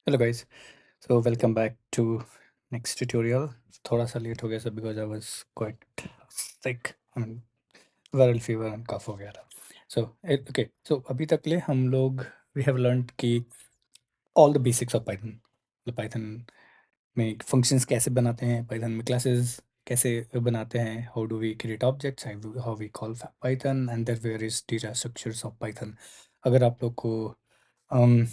Hello guys, so welcome back to next tutorial. थोड़ा सा late हो गया सब because I was quite sick. I mean viral fever and cough हो गया था. Okay, so अभी तक ले हम लोग we have learned कि all the basics of Python. मतलब Python में functions कैसे बनाते हैं, Python में classes कैसे बनाते हैं, how do we create objects, how we call Python and there various data structures of Python. अगर आप लोग को um,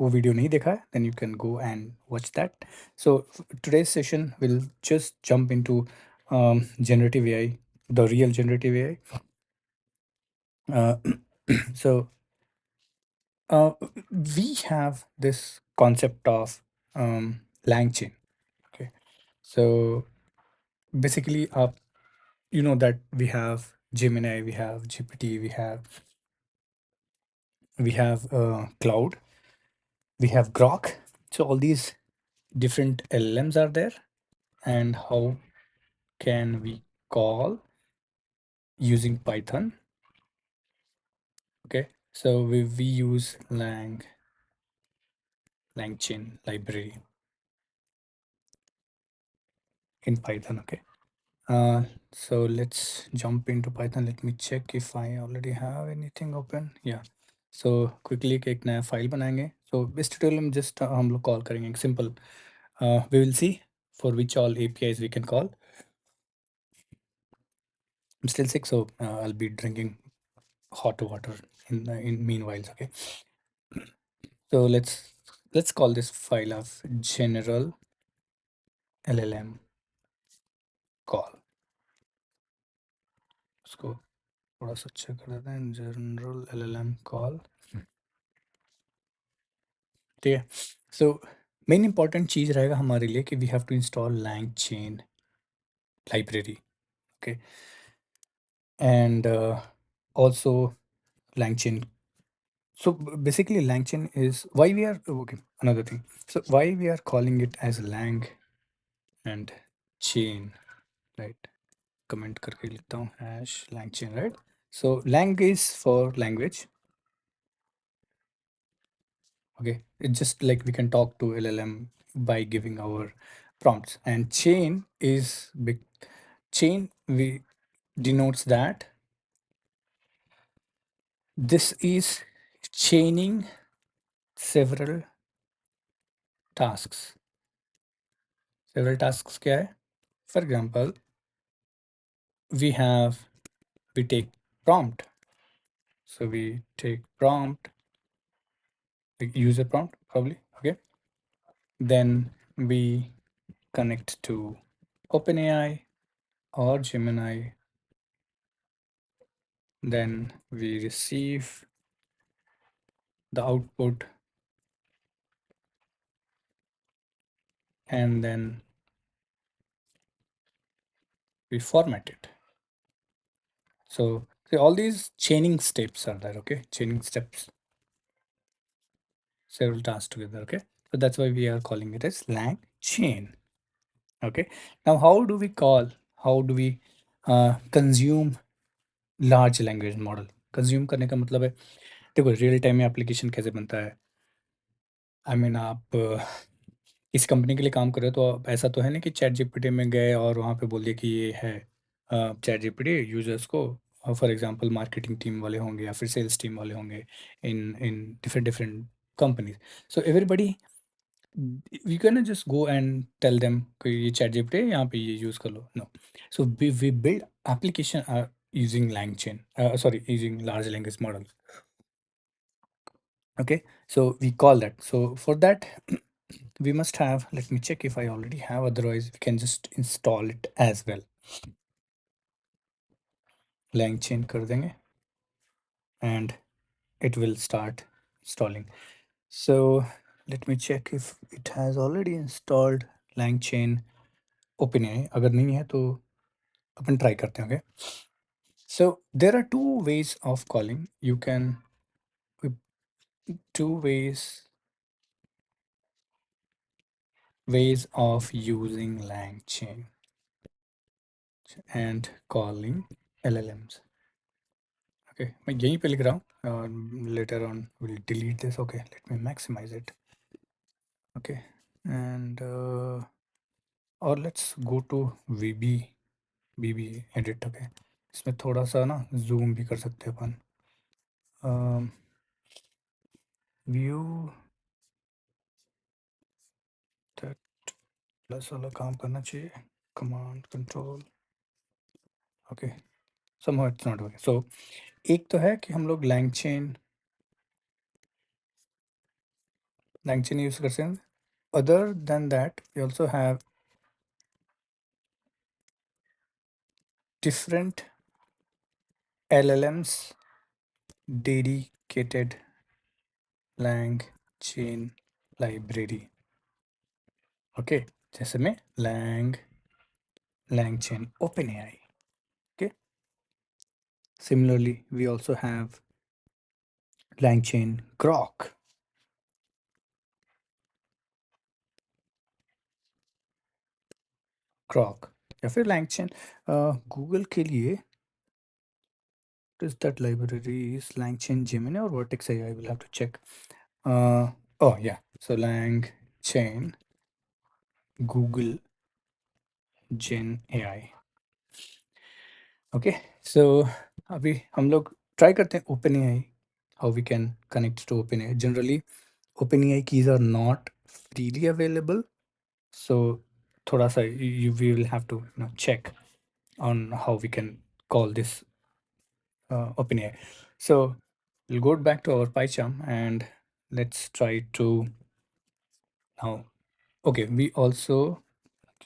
वो वीडियो नहीं देखा है then you can go and watch that. So today's session will just jump into generative AI, the real generative AI. uh, so uh, we have this concept of LangChain. Okay, so basically you know that we have Gemini, we have GPT, we have Cloud, we have Grok. So all these different LLMs are there, and how can we call using Python? Okay, so we use LangChain library in Python. Okay, so let's jump into Python. Let me check if I already have anything open. Yeah, so quickly एक नया file बनाएंगे. So इस tutorial में just हम लोग call करेंगे एक simple. We will see for which all APIs we can call. I'm still sick, so I'll be drinking hot water in meanwhile. Okay, so let's call this file of general LLM call. उसको थोड़ा सा अच्छा कर देते हैं, general LLM call. ठीक है. So main important चीज़ रहेगा हमारे लिए कि we have to install LangChain library. Okay, and also LangChain. So basically LangChain is why we are okay. Another thing, so why we are calling it as lang and chain, right? Comment करके लिखता हूँ hash LangChain, right? So lang is for language. Okay, it's just like we can talk to LLM by giving our prompts, and chain is big. Chain we denotes that this is chaining several tasks. Several tasks क्या है? For example, we take prompt. So we take prompt, like user prompt probably. Okay, then we connect to OpenAI or Gemini. Then we receive the output, and then we format it. So all these chaining steps are there. Okay, chaining steps, several tasks together. Okay, so that's why we are calling it as lang chain. Okay, now how do we consume large language model? Consume करने का मतलब है, देखो real time में application कैसे बनता है. I mean आप इस कंपनी के लिए काम कर रहे हो तो ऐसा तो है नहीं कि चैट जीपीटी में गए और वहाँ पे बोल दिए कि ये है चैट जीपीटी यूजर्स को. फॉर एग्जांपल मार्केटिंग टीम वाले होंगे या फिर सेल्स टीम वाले होंगे in in different different companies. So everybody we can just go and tell them कि ये चैट जीपीटी है, यहाँ पे ये यूज़ कर लो. No, so we build application using LangChain, sorry, using large language model. Okay, so we call that. So for that we must have, let me check if I already have, otherwise we can just install it as well. LangChain कर देंगे and it will start installing. So let me check if it has already installed LangChain OpenAI. अगर नहीं है तो अपन try करते हैं. Okay, so there are two ways of calling. You can two ways of using LangChain and calling LLMs. Okay, मैं यहीं पे लिख रहा हूँ. Later on we'll delete this. Okay, let me maximize it. Okay, and और let's go to VB edit. Okay, इसमें थोड़ा सा ना जूम भी कर सकते हैं अपन. व्यू दैट प्लस वाला काम करना चाहिए. Command control. Okay, somehow it's not working. So एक तो है कि हम लोग लैंगचेन यूज कर सकते हैं. Other than that we also have different LLMs dedicated LangChain library. Okay, जैसे में LangChain OpenAI. Okay, similarly we also have LangChain Grok या फिर LangChain गूगल के लिए. Is that library is LangChain Gemini or Vertex AI? I will have to check. Oh yeah, so LangChain Google Gen AI. Okay, so अभी हम लोग try करते हैं Open AI, how we can connect to open AI. Generally Open AI keys are not freely available, so थोड़ा सा you we will have to check on how we can call this OpenAI. So we'll go back to our PyCharm and let's try to now. Okay, we also,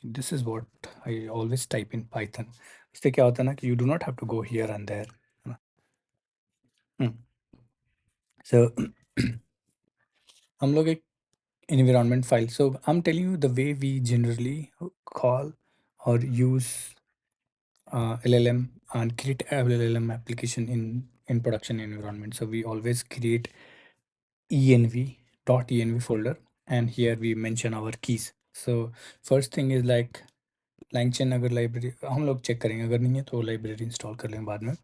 this is what I always type in Python. इससे क्या होता है ना कि you do not have to go here and there. So हम लोग एक environment file. So I'm telling you the way we generally call or use LLM and create a LLM application in production environment. So we always create env folder, and here we mention our keys. So first thing is like LangChain अगर library हम लोग check करेंगे, अगर नहीं है तो library install कर लेंगे बाद में.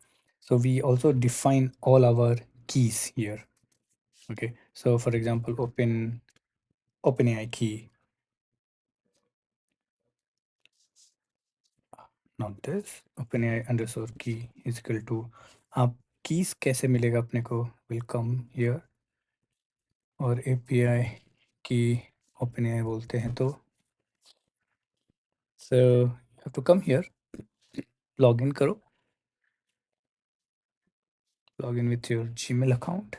So we also define all our keys here. Okay, so for example OpenAI key, not this, OpenAI underscore key is equal to, आप कीज कैसे मिलेगा अपने को, विल कम हियर. और API की OpenAI बोलते हैं तो so you have to come here, log in करो, log in with your Gmail account.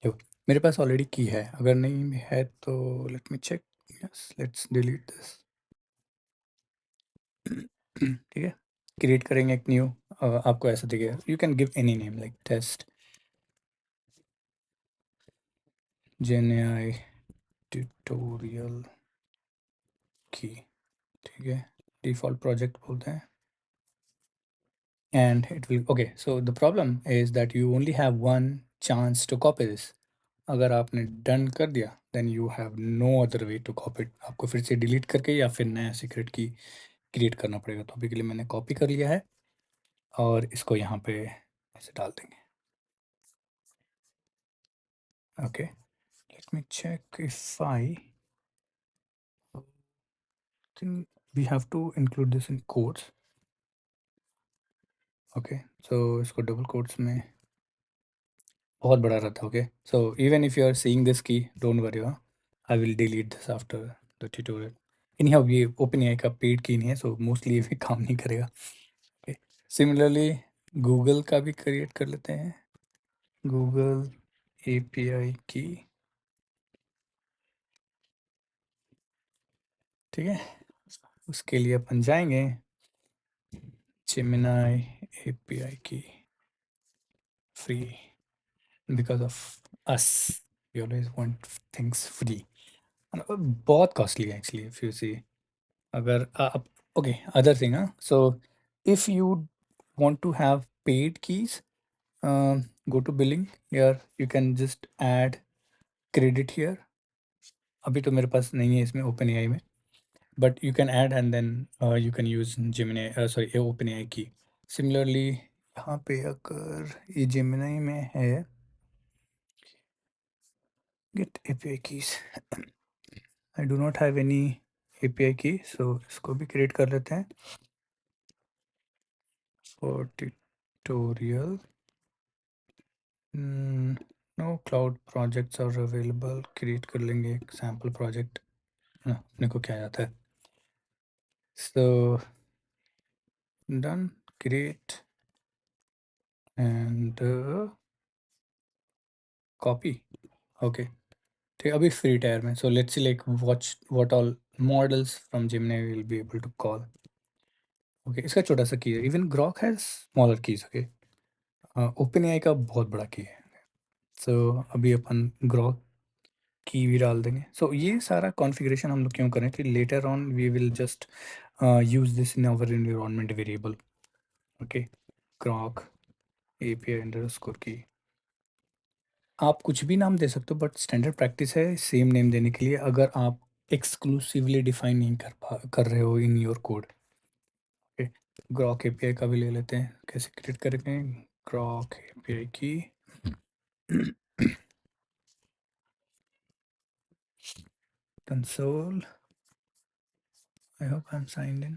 जो मेरे पास ऑलरेडी की है, अगर नहीं है तो let me check. Yes, let's delete this. ठीक है, क्रिएट करेंगे एक न्यू, आपको ऐसा दिखेगा. You can give any name like test GenAI tutorial की. ठीक है, डिफॉल्ट प्रोजेक्ट बोलते हैं. And it will, okay, so the problem is that you only have one chance to copy this. अगर आपने डन कर दिया then you have no other way to copy it. आपको फिर से डिलीट करके या फिर नया सीक्रेट की क्रिएट करना पड़ेगा. तो अभी के लिए मैंने कॉपी कर लिया है और इसको यहाँ पे ऐसे डाल देंगे. Okay, let me check if I think we have to include this in quotes. Okay, so इसको डबल कोट्स में बहुत बड़ा रहता है. Okay, so even if you are seeing this key, don't worry, I will delete this after the tutorial. In how ये Open AI का paid key नहीं है, सो मोस्टली ये भी काम नहीं करेगा. ओके, सिमिलरली गूगल का भी क्रिएट कर लेते हैं, गूगल एपीआई की. ठीक है, उसके लिए अपन जाएंगे Gemini API key free, because of us we always want things free. बहुत कॉस्टली है एक्चुअली इफ यू सी. अगर आप, ओके, अदर थिंग, हाँ, so if you want to have paid keys, go to billing here, you can just add credit here. अभी तो मेरे पास नहीं है इसमें OpenAI में, but you can add and then you can use Gemini, sorry, OpenAI key. Similarly, यहाँ पे अगर ये जेमिनी में है get API keys, I do not have any API key, so इसको भी क्रिएट कर लेते हैं for tutorial. No cloud projects are available, create कर लेंगे एक सैम्पल प्रोजेक्ट, अपने को क्या आता है। So done, create and copy. Okay, ठीक, अभी फ्री टायर में। So let's see like watch what all models from Gemini will be able to call. Okay, इसका छोटा सा की है, even Grok has smaller keys. Okay, open AI का बहुत बड़ा की है। सो अभी अपन ग्रॉक की भी डाल देंगे। सो ये सारा कॉन्फ़िगरेशन हम लोग क्यों करें कि later on we will just use this in our environment variable. Okay, Grok API underscore key, आप कुछ भी नाम दे सकते हो, बट स्टैंडर्ड प्रैक्टिस है सेम नेम देने के लिए अगर आप एक्सक्लूसिवली डिफाइन नहीं कर रहे हो in your code. Okay, Grok API का भी ले लेते हैं, कैसे क्रिएट करेंगे ग्रॉक एपीआई की console, I hope I am signed in,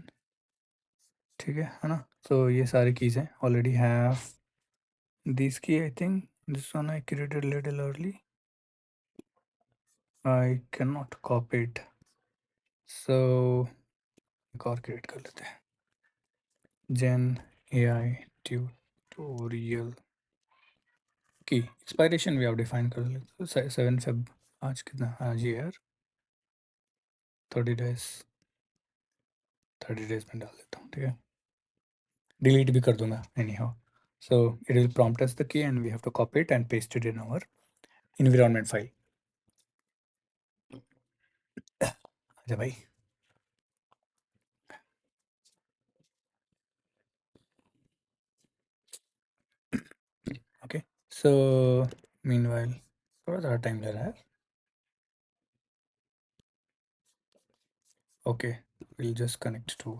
ठीक है ना। सो ये सारी कीज़ हैं, already have this key, I think this one I created little early, I can not copy it, so एक और क्रिएट कर लेते हैं, जेन एआई ट्यूटोरियल की एक्सपायरेशन भी आप डिफाइन कर लेते, 7 Feb, आज कितना, आज ये यार 30 डेज, 30 डेज में डाल देता हूँ, ठीक है, डिलीट भी कर दूंगा anyhow. So it will prompt us the key and we have to copy it and paste it in our environment file. अच्छा भाई, ओके, सो मीनवाइल थोड़ा ज़्यादा टाइम ले रहा है। Okay, will just connect to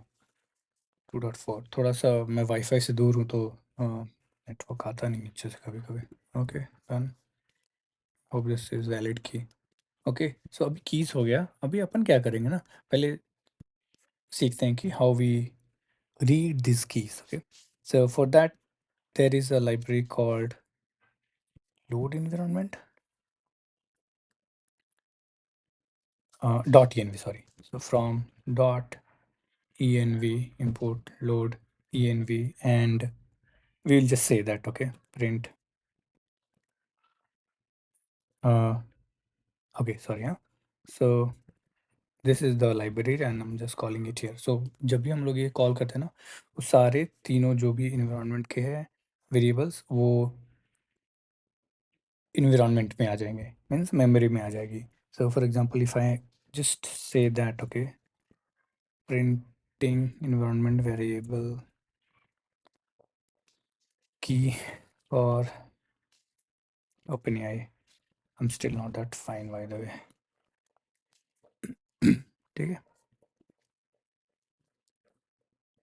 2.4, थोड़ा सा मैं वाईफाई से दूर हूँ तो नेटवर्क आता नहीं नीचे से कभी कभी। Okay done, hope this is valid की। ओके, सो अभी कीज हो गया, अभी अपन क्या करेंगे ना, पहले सीखते हैं कि how we read this keys. Okay, so for that there is a library called load environment dot env, sorry, so from dot env import load env, and we will just say that, okay, print uh, okay, sorry, yeah, so this is the library and I'm just calling it here. So जब भी हम लोग ये call करते हैं ना, वो सारे तीनों जो भी इन्वायरमेंट के हैं वेरिएबल्स वो इन्वायरमेंट में आ जाएंगे, मीन्स मेमोरी में आ जाएगी। So for example if I just say that, okay, printing environment variable key for OpenAI, I'm still not that fine by the way, ठीक है।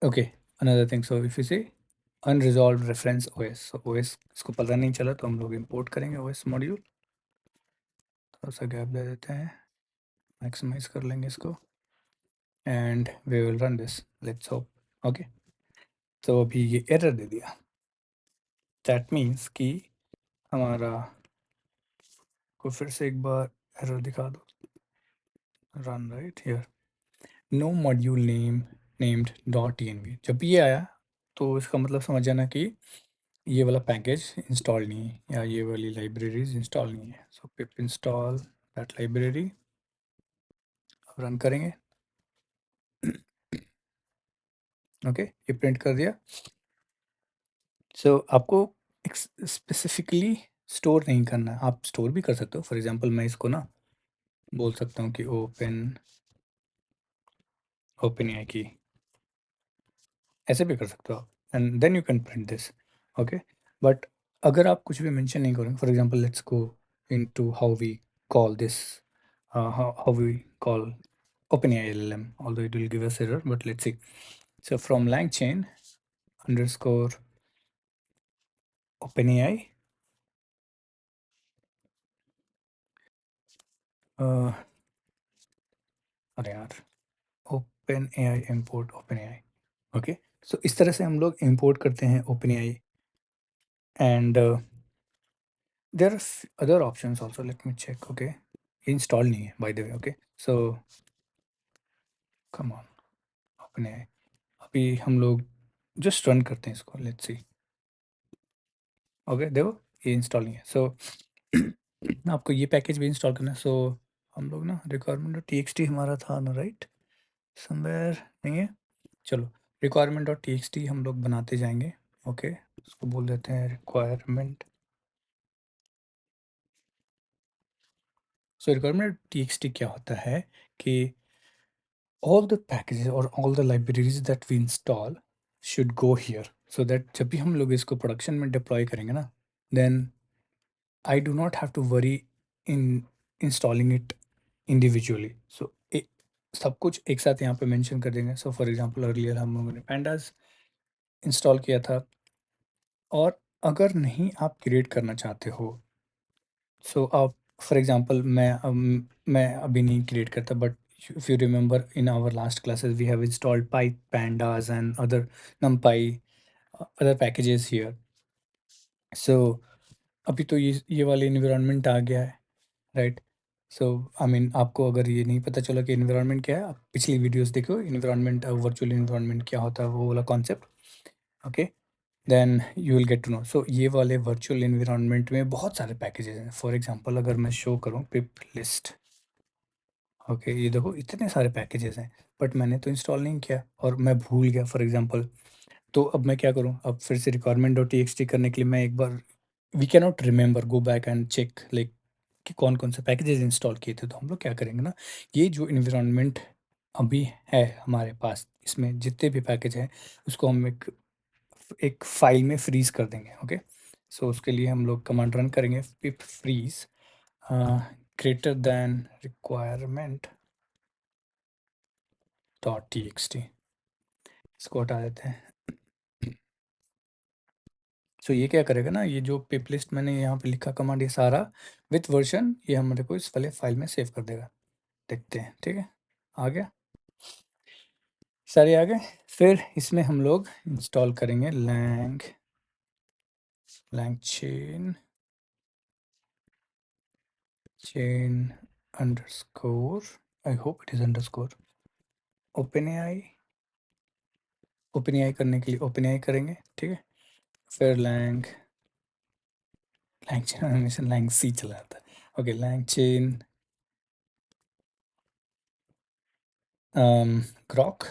Okay, another thing, so if you से unresolved reference OS, OS इसको पता नहीं चला तो हम लोग इंपोर्ट करेंगे ओएस मॉड्यूल, थोड़ा सा गैप दे देते हैं, मैक्सिमाइज कर लेंगे इसको and we will run this, let's hope. Okay, तो अभी ये एरर दे दिया, दैट मीन्स कि हमारा को फिर से एक बार एरर दिखा दो, run right here, no module name named dot env, जब भी ये आया तो इसका मतलब समझ जाना कि ये वाला पैकेज इंस्टॉल नहीं है या ये वाली लाइब्रेरीज इंस्टॉल नहीं है। सो पिप इंस्टॉल दैट लाइब्रेरी, अब रन करेंगे। ओके, ये प्रिंट कर दिया। सो आपको स्पेसिफिकली स्टोर नहीं करना है, आप स्टोर भी कर सकते हो, फॉर एग्जांपल मैं इसको ना बोल सकता हूँ कि ओपन एआई की, ऐसे भी कर सकते हो आप, and then you can print this. Okay, but अगर आप कुछ भी मेंशन नहीं करोगे, for example let's go into how we call this, how we call OpenAI LLM, although it will give us error, but let's see. So from LangChain underscore OpenAI, अरे यार, OpenAI import OpenAI, okay. सो इस तरह से हम लोग import करते हैं OpenAI, and there are other options also, let me check, okay. Install नहीं है by the way, okay. So come on, OpenAI, अभी हम लोग जस्ट रन करते हैं इसको, लेट्स सी। ओके, देखो ये इंस्टॉल नहीं है। सो आपको ये पैकेज भी इंस्टॉल करना है। सो हम लोग ना requirement dot t x T हमारा था ना, राइट, समवेयर नहीं है। चलो, requirement dot t x T हम लोग बनाते जाएंगे, ओके। उसको बोल देते हैं रिक्वायरमेंट। सो रिक्वायरमेंट टी एक्स टी क्या होता है कि all the packages or all the libraries that we install should go here, so that जब भी हम लोग इसको प्रोडक्शन में डिप्लॉय करेंगे ना, then I do not have to worry in installing it individually. So सब कुछ एक साथ यहाँ पे मेंशन कर देंगे। सो फॉर एग्जांपल अर्लियर हम लोगों ने pandas इंस्टॉल किया था, और अगर नहीं आप क्रिएट करना चाहते हो, सो आप फॉर एग्जांपल मैं अभी नहीं क्रिएट करता, but if you remember in our last classes we have installed py pandas and other numpy other packages here. So अभी तो ये वाले इन्वायरमेंट आ गया है, राइट। सो आई मीन आपको अगर ये नहीं पता चला कि इन्वायरमेंट क्या है, आप पिछली वीडियोस देखो, इन्वायरमेंट वर्चुअल इन्वायरमेंट क्या होता है, वो वाला concept, okay. Then you will get to know. So ये वाले वर्चुअल इन्वायरमेंट में बहुत सारे पैकेजेस हैं। फॉर एग्जांपल अगर मैं शो करूँ पिप लिस्ट, ओके, ये देखो इतने सारे पैकेजेस हैं, बट मैंने तो इंस्टॉल नहीं किया और मैं भूल गया फॉर एग्जांपल। तो अब मैं क्या करूँ, अब फिर से रिक्वायरमेंट डॉट टी करने के लिए मैं एक बार, we can not remember go back and check like कि कौन कौन से पैकेजेस इंस्टॉल किए थे। तो हम लोग क्या करेंगे ना, ये जो इन्वायरमेंट अभी है हमारे पास, इसमें जितने भी पैकेज हैं उसको हम एक एक फाइल में फ्रीज कर देंगे, ओके। सो उसके लिए हम लोग कमांड रन करेंगे, pip freeze greater than requirement dot t x t, इसको हटा देते हैं। सो ये क्या करेगा ना, ये जो पिप लिस्ट मैंने यहाँ पे लिखा कमांड, ये सारा विथ वर्जन ये हमारे को इस वाले फाइल में सेव कर देगा। देखते हैं, ठीक है, आ गया, सारे आ गए। फिर इसमें हम लोग इंस्टॉल करेंगे LangChain underscore, I hope it is underscore OpenAI करने के लिए ओपन एआई करेंगे, ठीक है। फिर लैंग चेन हमेशा लैंग सी चला जाता है, ओके। LangChain Grok,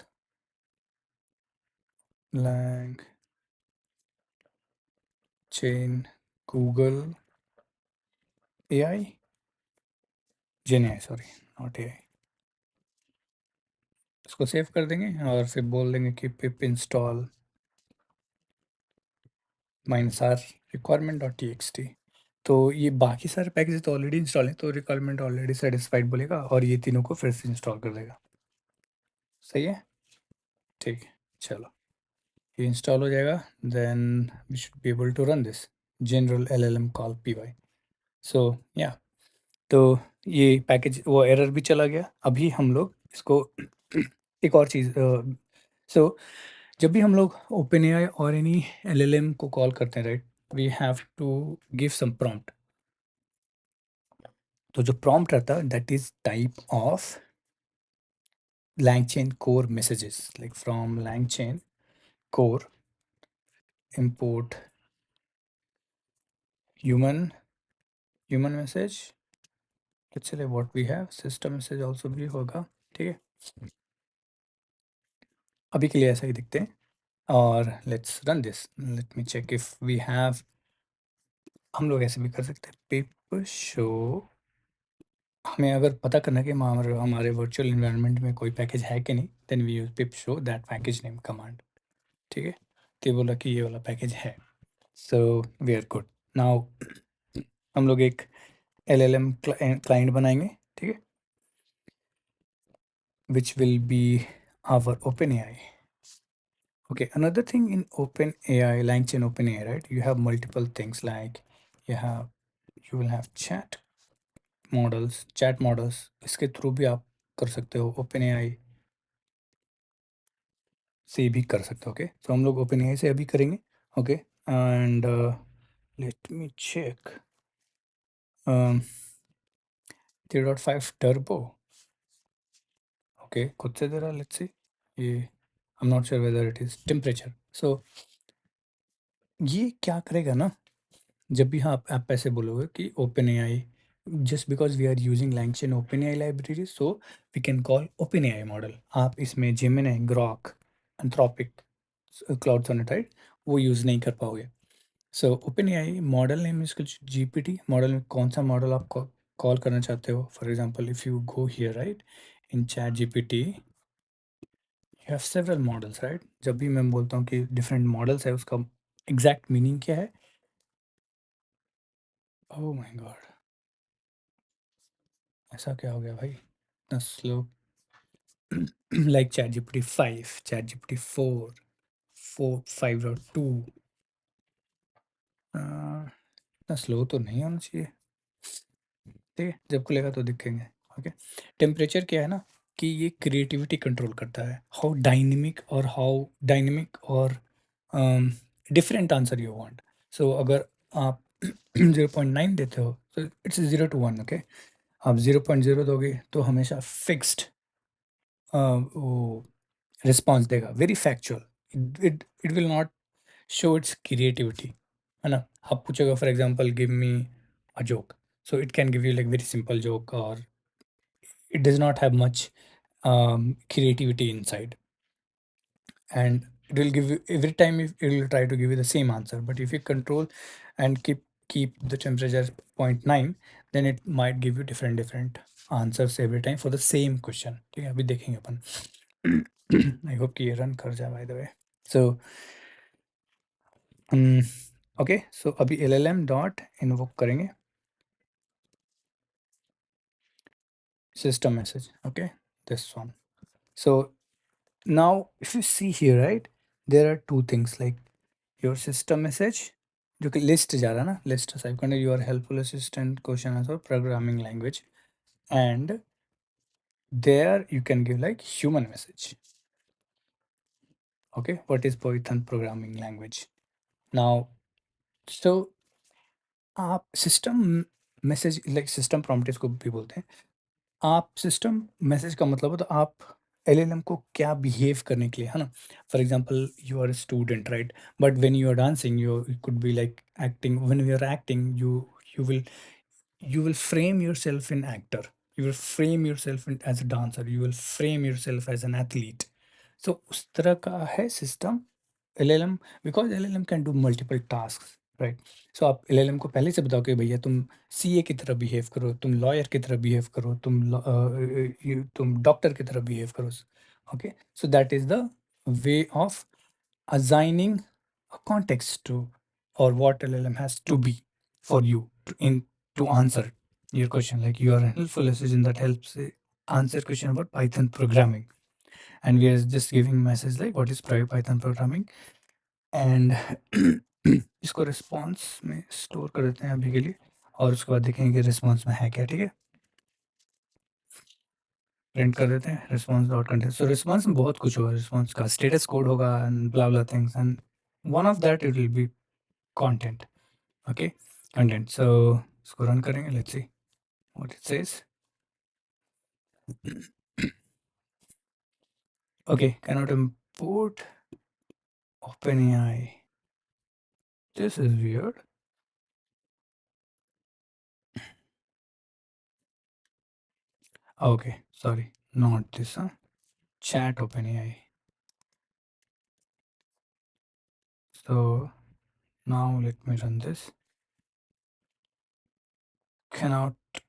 LangChain Google AI, Gen AI, sorry not AI. इसको सेव कर देंगे और फिर बोल देंगे कि pip install minus r requirement dot t x t. तो ये बाकी सारे पैकेज तो ऑलरेडी इंस्टॉल हैं, तो रिक्वायरमेंट ऑलरेडी सेटिस्फाइड बोलेगा और ये तीनों को फिर से इंस्टॉल कर देगा। सही है, ठीक है, चलो ये इंस्टॉल हो जाएगा। Then we should be able to run this general L L M call p y. So yeah, तो ये पैकेज वो एरर भी चला गया। अभी हम लोग इसको एक और चीज़, सो जब भी हम लोग ओपन एआई और एनी एलएलएम को कॉल करते हैं, right, we have to give some prompt. तो जो प्रॉम्प्ट रहता है that is type of LangChain core messages, like from LangChain core import human message, let's say what we have system message also भी होगा, ठीक है। अभी के लिए ऐसा ही दिखते हैं और let's run this, let me check if we have. हम लोग ऐसे भी कर सकते हैं, पिप शो, हमें अगर पता करना है कि हमारे वर्चुअल इन्वायरमेंट में कोई पैकेज है कि नहीं, then we use pip show that package name command, ठीक है। तो ये बोला कि ये वाला पैकेज है, so we are good now. हम लोग एक LLM क्लाइंट बनाएंगे, ठीक है, which will be our OpenAI, Okay, another thing in OpenAI, LangChain OpenAI, right? You have multiple things like you have you will have chat models. इसके through भी आप कर सकते हो, OpenAI से भी कर सकते हो. ओके, तो हम लोग OpenAI से अभी करेंगे. Okay, and let me check 3.5 turbo. Okay, खुद से दे रहा, लेट्स सी. ये I am not sure whether it is temperature. So ये क्या करेगा ना, जब भी हाँ आप ऐसे बोलोगे कि OpenAI, just because we are using language OpenAI library, so we can call OpenAI model. आप इसमें Gemini, Grok, Anthropic, Claude Sonnet, right, वो यूज़ नहीं कर पाओगे. So OpenAI model name is कुछ GPT. Model में कौन सा मॉडल आप कॉल करना चाहते हो. For example if you go here, right, in ChatGPT you have several models, right. जब भी मैं बोलता हूँ कि डिफरेंट मॉडल्स है, उसका एग्जैक्ट मीनिंग क्या है. ओह माय गॉड, ऐसा क्या हो गया भाई, इतना slow. Like chat GPT 5, chat GPT 4, 5.2. इतना स्लो तो नहीं होना चाहिए. ठीक है, जब खुलेगा तो दिखेंगे. ओके, टेम्परेचर क्या है ना, कि ये क्रिएटिविटी कंट्रोल करता है, हाउ डायनेमिक और डिफरेंट आंसर यू वांट. सो अगर आप 0.9 देते हो तो इट्स 0 to 1. ओके, आप 0.0 दोगे तो हमेशा फिक्स्ड वो रिस्पॉन्स देगा, very factual. It will not show it's creativity, है ना. आप पूछोगे for example give me a joke, so it can give you like very simple joke, or it does not have much creativity inside, and it will give you every time, if it will try to give you the same answer. But if you control and keep the temperature 0.9, then it might give you different answers every time for the same question. ठीक है, अभी देखेंगे अपन. I hope कि ये run कर जाए by the way. So okay, so अभी LLM dot invoke करेंगे system message. Okay, this one. So now if you see here, right, there are two things like your system message, जो कि list जा रहा है ना, list type करना, your helpful assistant question answer programming language, and there you can give like human message. Okay, what is Python programming language? Now, so आप system message like system prompt इसको भी बोलते हैं. आप सिस्टम मैसेज का मतलब होता है आप एलएलएम को क्या बिहेव करने के लिए, है ना. For example you are a student, right, but when you are dancing you could be like acting. When you are acting you will you will frame yourself in actor, you will frame yourself as a dancer, you will frame yourself as an athlete. So उस तरह का है system LLM, because LLM can do multiple task, right. So आप LLM को पहले से बताओ कि भैया तुम सीए की तरह बिहेव करो, तुम लॉयर की तरह बिहेव करो, तुम डॉक्टर की तरह बिहेव करो. Okay, so that is the way of assigning a context to, or what LLM has to be for you to answer your question. Like you are a helpful assistant that helps answer question about Python programming, and we are just giving message like what is Python programming, and इसको response में store कर देते हैं अभी के लिए, और उसके बाद देखेंगे कि रिस्पॉन्स में है क्या. ठीक है, प्रिंट कर देते हैं रिस्पॉन्स डॉट कंटेंट. सो रिस्पॉन्स में बहुत कुछ होगा, रिस्पॉन्स का स्टेटस कोड होगा and blah blah things, and one of that it will be content. Okay, content. So इसको रन करेंगे, let's see what it says. Okay, cannot import OpenAI. This is weird. Okay, sorry, not this, huh? Chat OpenAI. So now let me run this. Cannot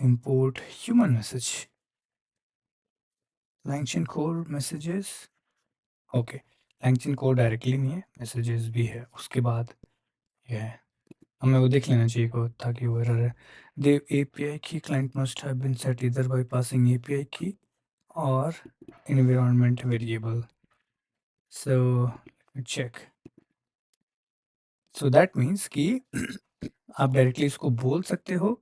import human message. LangChain core messages. Okay, LangChain core directly नहीं है, messages भी है उसके बाद. ये है, हमें वो देख लेना चाहिए को, ताकि वो एरर है. The API key client must have been set either by passing API key or environment variable. So check. So that means कि आप डायरेक्टली इसको बोल सकते हो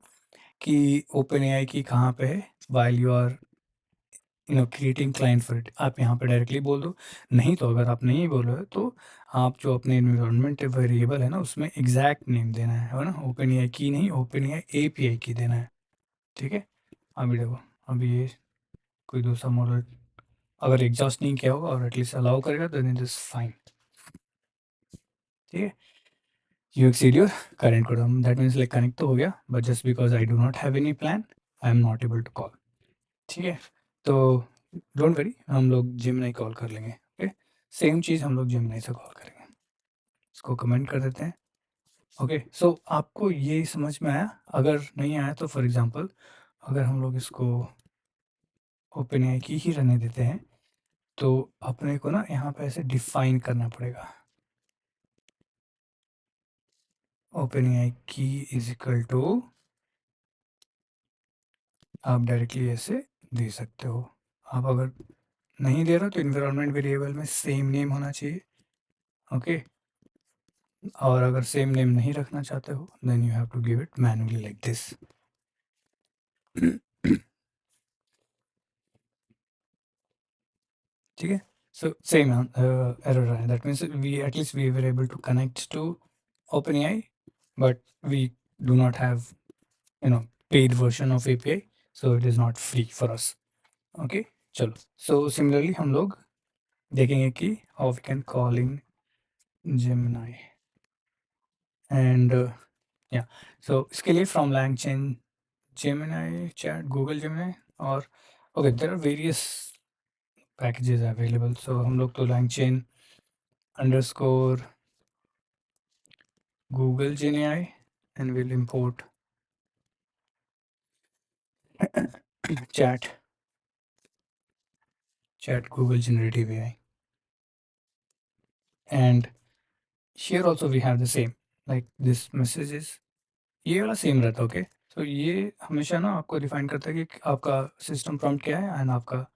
कि ओपन एआई की कहाँ पे है, while you are creating client for it. आप यहाँ पे डायरेक्टली बोल दो। नहीं तो अगर आप नहीं बोल रहे तो आप जो अपने इन्वायरमेंट वेरिएबल है ना, उसमें एग्जैक्ट नेम देना है ना, ओपन एआई की नहीं, ओपन एआई एपीआई की देना है। ठीक है, अभी देखो, अभी ये कोई दूसरा मॉडल अगर एग्जॉस्ट नहीं किया होगा और एटलीस्ट अलाउ करेगा तो इट इज फाइन। ठीक है, you exceed your current code, that means like connect तो हो गया, but just because I do not have any plan, I am not able to call. ठीक है, तो डोंट वरी, हम लोग जिमनाई कॉल कर लेंगे। ओके, सेम चीज़ हम लोग जिमनाई से कॉल करेंगे। इसको कमेंट कर देते हैं। ओके, सो आपको ये समझ में आया? अगर नहीं आया तो फॉर एग्जांपल अगर हम लोग इसको ओपन एआई की ही रहने देते हैं तो अपने को ना यहाँ पे ऐसे डिफाइन करना पड़ेगा, ओपन एआई की इज इक्वल टू, आप डायरेक्टली ऐसे दे सकते हो। आप अगर नहीं दे रहे हो तो इन्वायरमेंट वेरिएबल में सेम नेम होना चाहिए। ओके, और अगर सेम नेम नहीं रखना चाहते हो then you have to give it manually like this. ठीक है, सो सेम एरर है, that means we at least we were able to connect to open AI, but we do not have paid version of API, so it is not free for us. Okay, चलो, so similarly हम लोग देखेंगे कि how we can call in Gemini and या, so इसके लिए from LangChain Gemini chat, Google Gemini, और okay there are various packages available. So हम लोग तो LangChain underscore Google Gemini and we'll import chat Google Generative AI, and here also we have the same like this messages, ये वाला same रहता है। Okay, सो ये हमेशा ना आपको डिफाइन करता है कि आपका सिस्टम प्रॉम्प्ट क्या है एंड आपका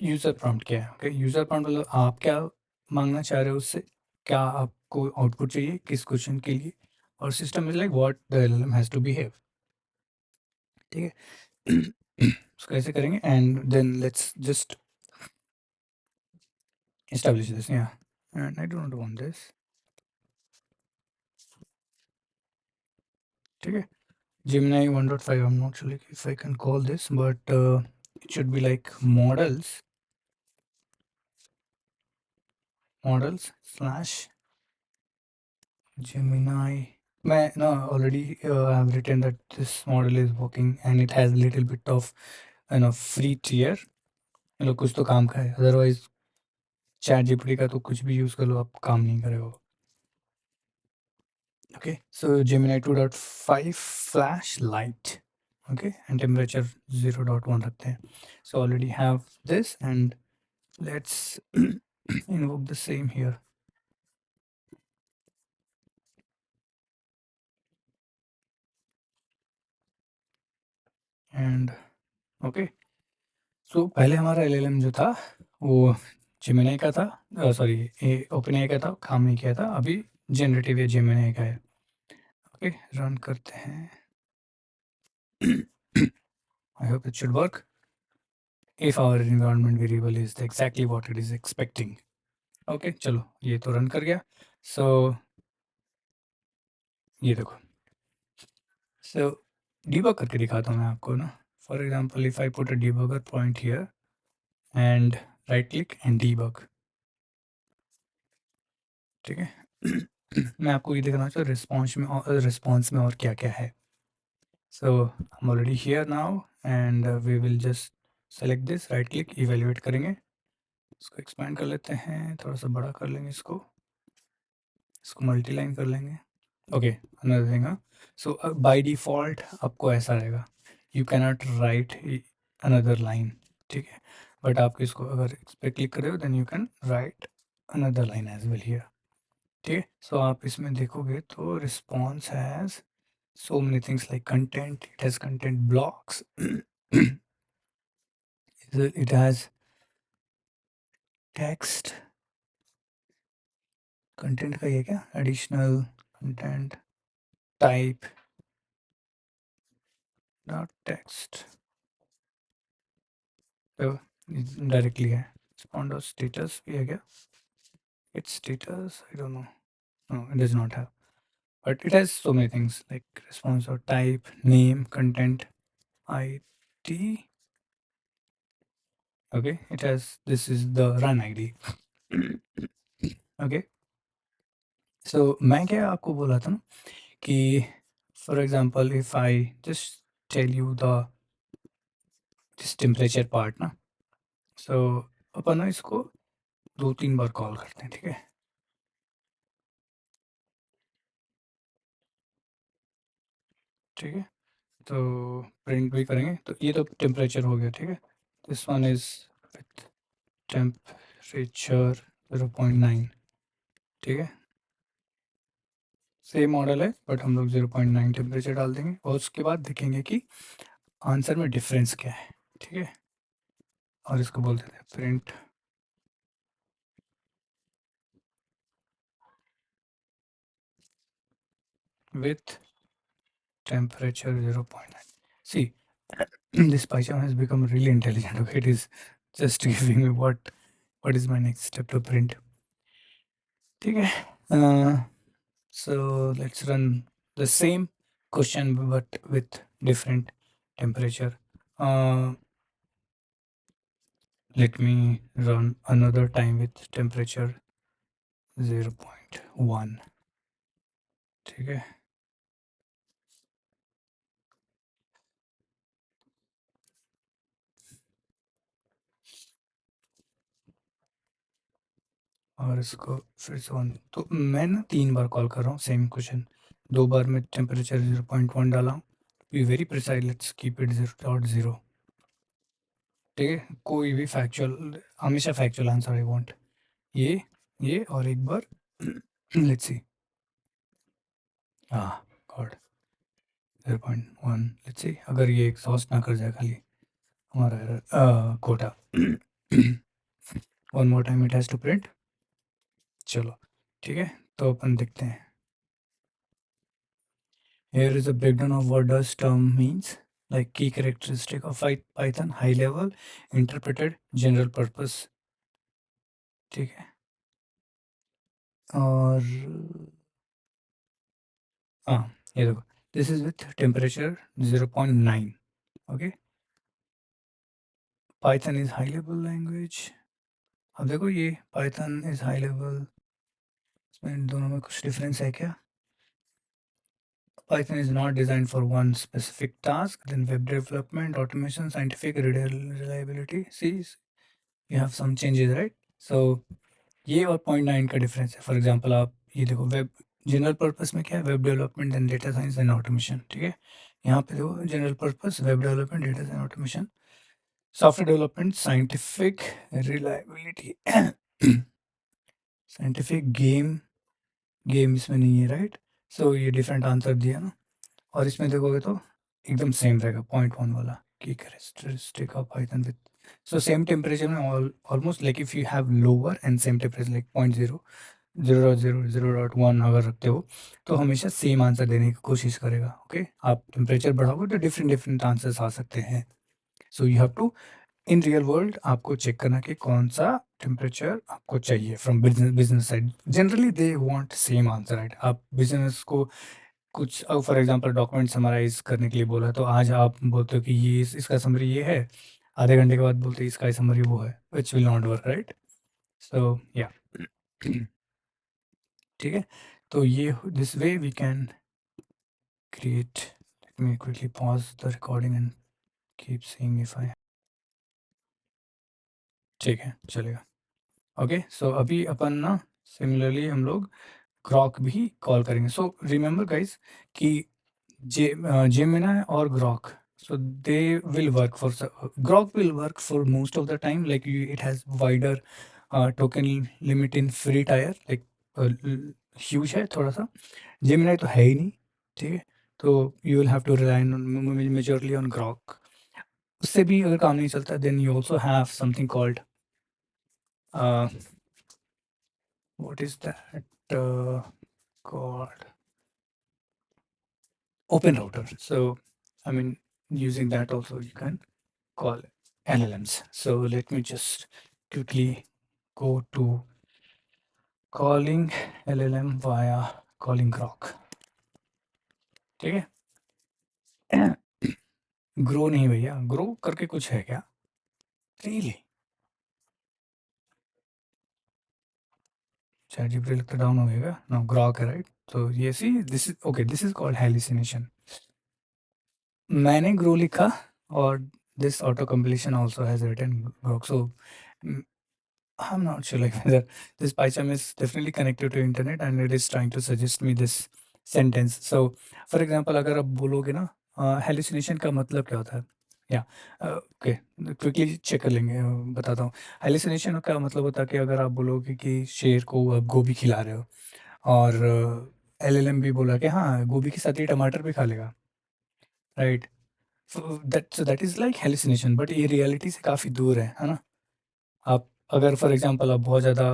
यूज़र प्रॉम्प्ट क्या है। ओके, यूज़र प्रॉम्प्ट मतलब आप क्या मांगना चाह रहे हो उससे, क्या आपको आउटपुट चाहिए किस क्वेश्चन के लिए, और system is like what the LLM has to behave. ठीक है, उसको ऐसे करेंगे and then let's just establish this, yeah, and I do not want this। ठीक है, Gemini 1.5, I'm not sure if I can call this, but it should be like models slash Gemini। मैं ना already have written that this model is working and it has a little bit of free tier, मतलब कुछ तो काम का है, otherwise chat GPT का तो कुछ भी यूज़ कर लो आप, काम नहीं करेगा। Okay, so Gemini 2.5 flash lite. Okay, and temperature 0.1 रखते हैं। So already have this and let's invoke the same here। And okay, so पहले हमारा एलएलएम जो था वो जेमिनी का था, सॉरी ओपन एआई का था, काम नहीं किया था। अभी जनरेटिव या जेमिनी का है। ओके, रन करते हैं। I hope it should work if our environment variable is exactly what it is expecting. Okay, चलो ये तो रन कर गया। सो ये देखो, सो डीबग करके दिखाता हूँ मैं आपको ना। For example if I put a debugger point here and right click and debug. ठीक है, मैं आपको ये दिखाना चाहता हूँ रिस्पॉन्स में और क्या क्या है। So I am already here now and we will just select this, right click, evaluate करेंगे, इसको एक्सपैंड कर लेते हैं, थोड़ा सा बड़ा कर लेंगे, इसको मल्टीलाइन कर लेंगे। Okay, another thing, so by default आपको ऐसा रहेगा, you can not right another line. ठीक है, बट आप इसको अगर इस पर क्लिक करें then you can write another line as well here. ठीक है, सो आप इसमें देखोगे तो response has so many things like content, it has content blocks, it has text, content का ये क्या additional content type dot text तो डायरेक्टली है रिस्पॉन्ड डॉट स्टेटस भी है क्या it's status I don't know no it does not have but it has so many things like response or type name content id okay it has this is the run id okay so मैं क्या आपको बोला था ना कि for example if I just tell you the this temperature part ना so अपन ना इसको 2-3 बार कॉल करते हैं ठीक है ठीक है तो प्रिंट भी करेंगे तो ये तो टेम्परेचर हो गया ठीक है this one is with temperature 0.9 ठीक है सेम मॉडल है बट हम लोग 0.9 टेम्परेचर डाल देंगे और उसके बाद देखेंगे कि आंसर में डिफरेंस क्या है ठीक है और इसको बोल देते हैं print with temperature 0.9 see this python has become really intelligent okay it is just giving me what is my next step to print ठीक है so let's run the same question but with different temperature uh, let me run another time with temperature 0.1 ठीक है और इसको फिर से on तो मैं ना 3 बार कॉल कर रहा हूँ सेम क्वेश्चन 2 बार में टेम्परेचर 0.1 डाला हूँ be very precise let's keep it 0.0 ठीक है कोई भी फैक्चुअल हमेशा फैक्चुअल आंसर आई वांट ये और एक बार लेट्स सी हाँ गॉड 0.1 लेट्स सी अगर ये एग्जॉस्ट ना कर जाए खाली हमारा quota one more time it has to print चलो ठीक है तो अपन देखते हैं here is a breakdown of what does term means like key characteristic of python high level interpreted general purpose ठीक है और हाँ ये देखो this is with temperature 0.9 okay Python is high level language अब देखो ये पाइथन इज हाई लेवल इसमें इन दोनों में कुछ डिफरेंस है क्या Python is not designed for one specific task. Then web development, automation, scientific reliability. See, you have some changes, right? So ये और 0.9 का डिफरेंस है फॉर एग्जांपल आप ये देखो वेब जनरल पर्पस में क्या है web development and data science and automation ठीक है यहाँ पे देखो general purpose web development data science automation software development scientific reliability scientific game इसमें नहीं है राइट सो ये डिफरेंट आंसर दिया ना और इसमें देखोगे तो एकदम सेम रहेगा 0.1 वाला की characteristic of Python with so same temperature में almost like if you have lower and same temperature like 0.0 0.0 0.1 अगर रखते हो तो हमेशा सेम आंसर देने की कोशिश करेगा ओके आप टेम्परेचर बढ़ाओगे तो डिफरेंट डिफरेंट आंसर्स आ सकते हैं so you have to in real world आपको चेक करना कि कौन सा टेम्परेचर आपको चाहिए from business side generally they want same answer right आप बिजनेस को कुछ फॉर एग्जांपल डॉक्यूमेंट समराइज करने के लिए बोला तो आज आप बोलते हो कि ये इसका समरी ये है आधे घंटे के बाद बोलते हैं इसका समरी वो है which will not work right so या ठीक है तो ये this way we can create let me quickly pause the recording and keep seeing if I ठीक है चलेगा ओके सो अभी अपन ना सिमिलरली हम लोग ग्रॉक भी कॉल करेंगे सो रिमेंबर गाइस कि Gemini or Grok. So they will work for Grok will work for most of the time. Like it has wider token limit in free tier. Like huge है थोड़ा सा. Gemini तो है ही नहीं ठीक है तो you will have to rely on majorly on Grok. उससे भी अगर काम नहीं चलता then you also have something called what is that called open router. So I mean, using that also you can call LLMs. So let me just quickly go to calling LLM via calling Grok. ठीक है? Grow नहीं भैया, grow करके कुछ है क्या? Really? ChatGPT लगता down हो गया. नो, ग्रॉक है राइट. तो ये see this is okay, this is called hallucination. मैंने ग्रो लिखा और this auto completion also has written Grok. So I'm not sure like whether this PyCharm is definitely connected to internet and it is trying to suggest me this sentence. So for example अगर आप बोलोगे ना hallucination का मतलब क्या होता है, या ओके क्विकली चेक कर लेंगे. बताता हूँ. hallucination का मतलब होता है कि अगर आप बोलोगे कि शेर को आप गोभी खिला रहे हो और एलएलएम भी बोला कि हाँ गोभी के साथ ही टमाटर भी खा लेगा, right. So that is like hallucination, but ये रियलिटी से काफ़ी दूर है ना. आप अगर फॉर एग्जांपल आप बहुत ज़्यादा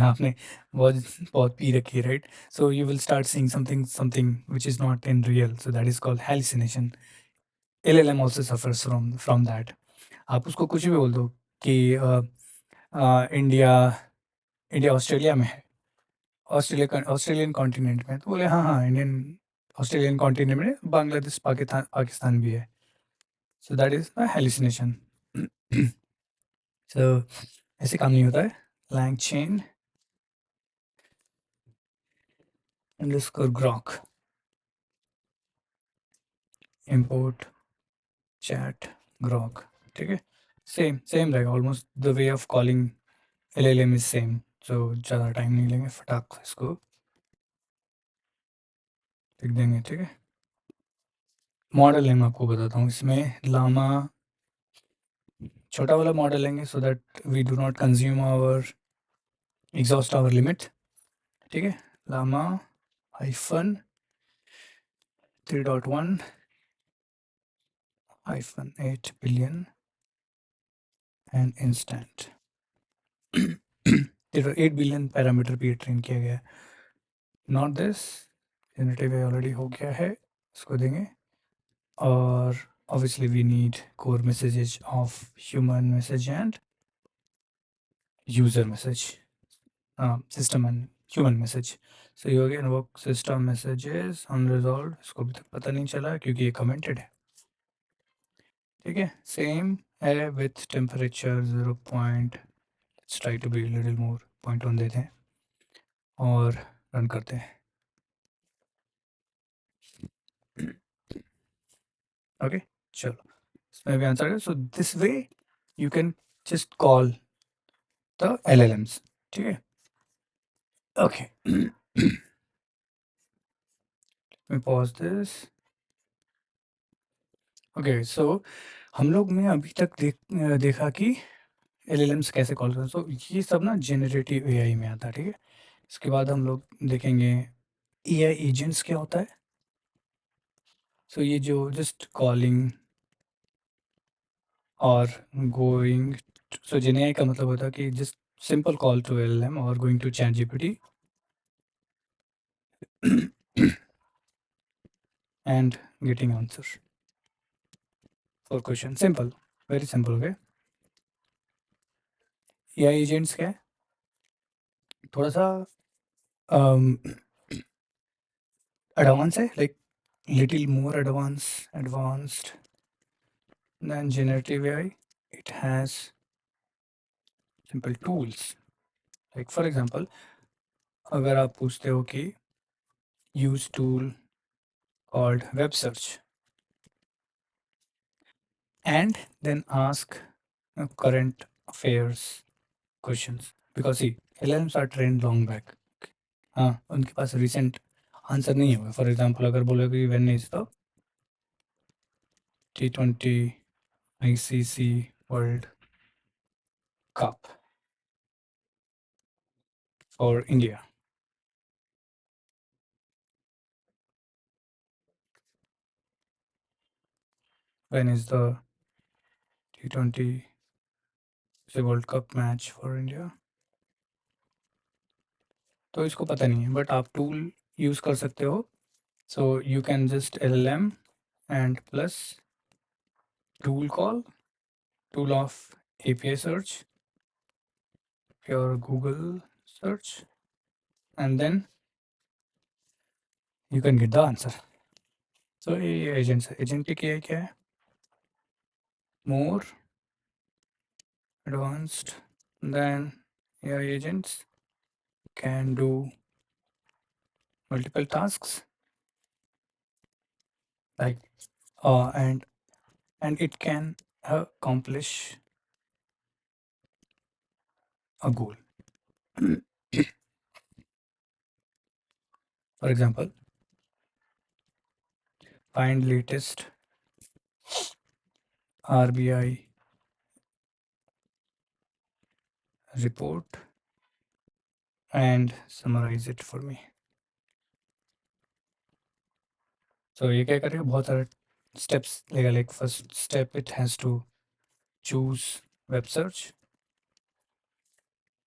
आपने बहुत बहुत पी रखी है, right. So you will start seeing something something which is not in real, so that is called hallucination. LLM also suffers from that. आप उसको कुछ भी बोल दो कि इंडिया इंडिया ऑस्ट्रेलिया में है, ऑस्ट्रेलियन कॉन्टिनेंट में, तो बोले हाँ हाँ इंडियन ऑस्ट्रेलियन कॉन्टिनेंट में बांग्लादेश पाकिस्तान पाकिस्तान भी है. So that is a hallucination. So ऐसे काम नहीं होता है. LangChain underscore Groq import chat grok. ठीक है, सेम सेम रहेगा almost. The way of calling LLM is same. So ज़्यादा टाइम नहीं लेंगे, फटाक से इसको लिख देंगे. ठीक है, मॉडल नेम आपको बताता हूँ. इसमें लामा छोटा वाला मॉडल लेंगे so that we do not consume our exhaust our limit. ठीक है, Llama hyphen 3.1 hyphen 8 billion and instant. 8 billion parameter पे ट्रेन किया गया है. नॉट दिस जनरेटिव ऑलरेडी हो गया है, इसको देंगे. और obviously we need core messages of human message and user message, system and human message. So you again invoke system messages unresolved. इसको अभी तक पता नहीं चला क्योंकि ये commented है. ठीक है, सेम है with temperature 0 point. Let's try to be a little more. 0.1 देते हैं और रन करते हैं. ओके, चलो इसमें भी आंसर है. So this way you can just call the LLMs. ठीक है, ओके. मैं पॉज दिस. ओके, सो हम लोग ने अभी तक देखा कि LLMs कैसे कॉल करते हैं. सो ये सब ना जेनरेटिव एआई में आता है. ठीक है, इसके बाद हम लोग देखेंगे एआई एजेंट्स क्या होता है. सो ये जो जस्ट कॉलिंग और गोइंग. सो जेन एआई का मतलब होता है कि just simple call to LLM और going to ChatGPT and getting answer for question. Simple, very simple. Okay, AI agents क्या है, थोड़ा सा एडवांस है, like little more advanced than generative AI. It has simple tools. Like for example, अगर आप पूछते हो कि use tool called web search and then ask current affairs questions, because see LLMs are trained long back. हाँ, उनके पास recent answer नहीं होगा. For example अगर बोलोगे when is the T20 ICC world cup for India, when is the T20 world cup match for India. तो इसको पता नहीं है, बट आप टूल यूज़ कर सकते हो. So you can just LLM and plus tool call, tool of API search, your Google search, and then you can get the answer. So ये agentic AI क्या है? More advanced than AI agents, can do multiple tasks, like and it can accomplish a goal. For example, find latest RBI report and summarize it for me. So ये क्या करेगा, बहुत सारे steps लेगा. Like first step, it has to choose web search,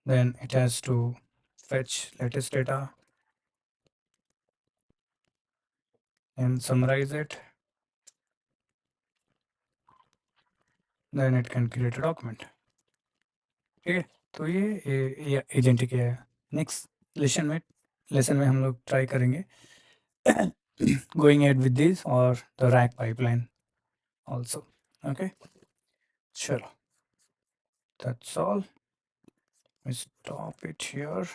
then it has to fetch latest data and summarize it, then it can create a document. ठीक है, तो ये एजेंटिक है. नेक्स्ट लेसन में हम लोग ट्राई करेंगे going ahead with this or the rack pipeline also. Okay, chalo, that's all. We stop it here.